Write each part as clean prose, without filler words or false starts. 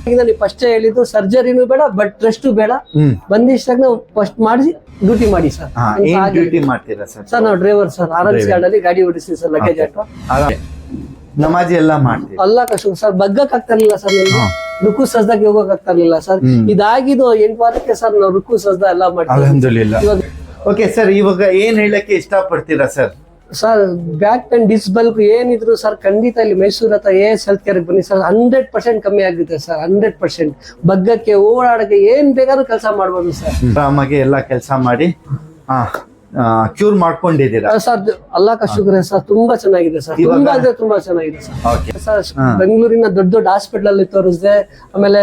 ನೀವು ಫಸ್ಟ್ ಹೇಳಿದ್ದು ಸರ್ಜರಿನೂ ಬೇಡ ಬಟ್ ರೆಸ್ಟ್ ಬೇಡ, ಬಂದಿಷ್ಟಾಗ ನಾವು ಫಸ್ಟ್ ಮಾಡಿಸಿ ಡ್ಯೂಟಿ ಮಾಡಿ ಸರ್. ಡ್ಯೂಟಿ ಮಾಡ್ತೀರಾ ಸರ್? ಸರ್ ನಾವು ಡ್ರೈವರ್ ಸರ್, ಆರ್ಎನ್ಸಿ ಗಾಡಿ ಗಾಡಿ ಓಡಿಸ್ತೀವಿ ಸರ್, ಲಗೇಜ್ ಆಟೋ ನಮಾಜಿ ಎಲ್ಲ ಮಾಡ್ತೀವಿ. ಅಲ್ಲ ಕಷ್ಟ ಸರ್, ಬಗ್ಗಕ್ ಆಗ್ತಾ ಇರ್ಲಿಲ್ಲ ಸರ್, ನನಗೆ ರುಕು ಸಜ್ದಾಗಿ ಹೋಗಕ್ ಆಗ್ತಾ ಇರ್ಲಿಲ್ಲ ಸರ್. ಇದಾಗಿದ್ದು 8 ವಾರಕ್ಕೆ ಸರ್ ನಾವು ರುಕು ಸಜ್ದಾ ಎಲ್ಲ ಮಾಡ್ತೀವಿ. ಅಲ್ಹಮ್ದುಲಿಲ್ಲಾಹ್. ಓಕೆ ಸರ್, ಇವಾಗ ಏನ್ ಹೇಳಕ್ಕೆ ಇಷ್ಟಪಡ್ತೀರಾ ಸರ್? ಸರ್ ಬ್ಯಾಕ್ ಪೇನ್ ಡಿಸ್ ಬಲ್ಕ್ ಏನಿದ್ರು ಸರ್ ಖಂಡಿತ ಇಲ್ಲಿ ಮೈಸೂರ್ ಹತ್ರ AS ಹೆಲ್ತ್ ಕೇರ್ ಬನ್ನಿ ಸರ್. 100% ಕಮ್ಮಿ ಆಗುತ್ತೆ ಸರ್, 100%. ಬಗ್ಗಕ್ಕೆ ಓಡಾಡಕ್ಕೆ ಏನ್ ಬೇಕಾದ್ರೂ ಕೆಲಸ ಮಾಡ್ಬೋದು ಸರ್. ಆರಾಮಾಗಿ ಎಲ್ಲ ಕೆಲಸ ಮಾಡಿ ಕ್ಯೂರ್ ಮಾಡ್ಕೊಂಡಿದ್ದೀರಾ ಸರ್? ಅಲ್ಲಾ ಕ ಶುಕ್ರ ಸರ್, ತುಂಬಾ ಚೆನ್ನಾಗಿದೆ ಸರ್, ತುಂಬಾ ಅಂದ್ರೆ ತುಂಬಾ ಚೆನ್ನಾಗಿದೆ ಸರ್. ಬೆಂಗಳೂರಿನ ದೊಡ್ಡ ದೊಡ್ಡ ಹಾಸ್ಪಿಟಲ್ ಅಲ್ಲಿ ತೋರಿಸಿದೆ, ಆಮೇಲೆ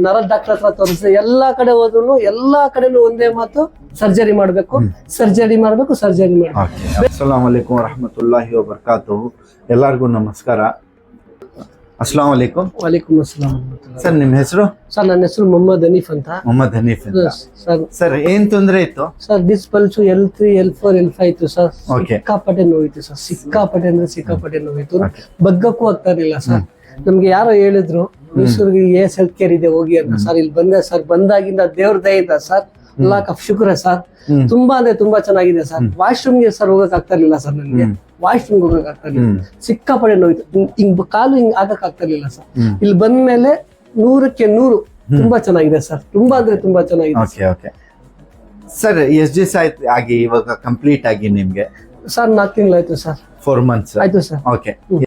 ನರ ಡಾಕ್ಟರ್ ಹತ್ರ ತೋರಿಸಿದೆ. ಎಲ್ಲಾ ಕಡೆ ಹೋದ್ರು ಎಲ್ಲಾ ಕಡೆನೂ ಒಂದೇ ಮಾತು, ಸರ್ಜರಿ ಮಾಡ್ಬೇಕು, ಸರ್ಜರಿ ಮಾಡ್ಬೇಕು, ಸರ್ಜರಿ ಮಾಡ್ಬೇಕು. ಅಸ್ಸಲಾಮು ಅಲೈಕುಂ ವರಹಮತುಲ್ಲಾಹಿ ವಬರಕಾತುಹು. ಎಲ್ಲರಿಗೂ ನಮಸ್ಕಾರ. ಅಸ್ಸಲಾಮು ಅಲೈಕುಂ. ವಲೈಕುಂ ಅಸ್ಸಲಾಂ. ಸರ್ ನಿಮ್ಮ ಹೆಸರು? ಸರ್ ನನ್ನ ಹೆಸರು ಮೊಹಮ್ಮದ್ ಹನೀಫ್ ಅಂತ. ಮೊಹಮ್ಮದ್ ಹನೀಫ್ ಅಂತ. ಸರ್ ಸರ್ ಏನ್ ತೊಂದ್ರೆ ಇತ್ತು ಸರ್? ಡಿಸ್ಪಲ್ಸು L3 L4 L5 ಇತ್ತು ಸರ್. ಸಿಕ್ಕಾಪಟ್ಟೆ ನೋವಿತ್ತು ಸರ್, ಸಿಕ್ಕಾಪಟ್ಟೆ ಅಂದ್ರೆ ಸಿಕ್ಕಾಪಟ್ಟೆ ನೋವಿತ್ತು. ಬಗ್ಗಕ್ಕೂ ಆಗ್ತಾ ಇರಲಿಲ್ಲ ಸರ್. ನಮ್ಗೆ ಯಾರೋ ಹೇಳಿದ್ರು ಮೈಸೂರಿಗೆ AS ಹೆಲ್ತ್ ಕೇರ್ ಇದೆ ಹೋಗಿ ಅಂತ ಸರ್. ಇಲ್ಲಿ ಬಂದೆ ಸರ್, ಬಂದಾಗಿಂದ ದೇವ್ರ ದಯೆಯಿಂದ ಸರ್, ಅಲ್ಲಾ ಕ ಶುಕ್ರ ಸರ್, ತುಂಬಾ ಅಂದ್ರೆ ತುಂಬಾ ಚೆನ್ನಾಗಿದೆ ಸರ್. ವಾಶ್ರೂಮ್ಗೆ ಸರ್ ಹೋಗಕ್ ಆಗ್ತಾ ಇರ್ಲಿಲ್ಲ ಸರ್, ನನಗೆ ವಾಶ್ರೂಮ್ ಹೋಗಕ್ ಆಗ್ತಾ ಇರ್ಲಿಲ್ಲ, ಸಿಕ್ಕಾಪಟ್ಟೆ ನೋವಿತ್ತು. ಹಿಂಗ್ ಕಾಲು ಹಿಂಗ್ ಆಗಕ್ ಆಗ್ತಾ ಇರ್ಲಿಲ್ಲ ಸರ್. ಇಲ್ಲಿ ಬಂದ್ಮೇಲೆ 100ಕ್ಕೆ 100 ತುಂಬಾ ಚೆನ್ನಾಗಿದೆ ಸರ್, ತುಂಬಾ ಅಂದ್ರೆ ತುಂಬಾ ಚೆನ್ನಾಗಿದೆ. ಸರ್ ಎಷ್ಟು ದಿವಸ ಆಗಿ ಇವಾಗ ಕಂಪ್ಲೀಟ್ ಆಗಿ ನಿಮ್ಗೆ? ಸರ್ 4 ತಿಂಗಳಾಯ್ತು ಸರ್. 4 months ಆಯ್ತು ಸರ್. ಓಕೆ.